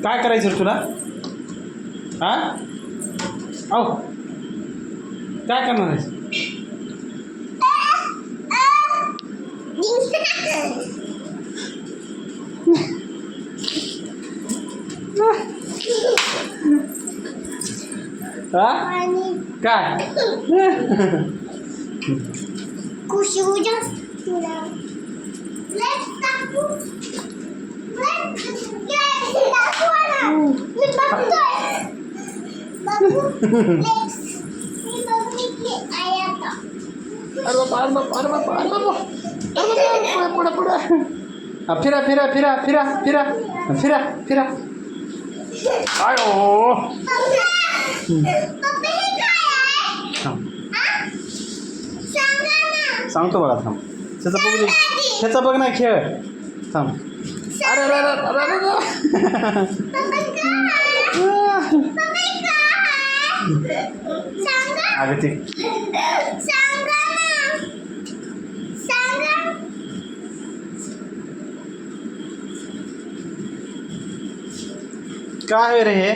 काय करायचं रे तुला? हा औ काय करणार आहेस? हा काय खुशी उजा अरे बाबा अरे बाबा अरे बाबा अरे बाबा पुढे पुढे फिरा फिरा फिरा फिरा फिरा फिरा फिरा आयो सांगतो बघा थांब त्याचा बघ त्याचा बघ ना खेळ थांब अरे अरे अरे अरे अरे ते काय रे हे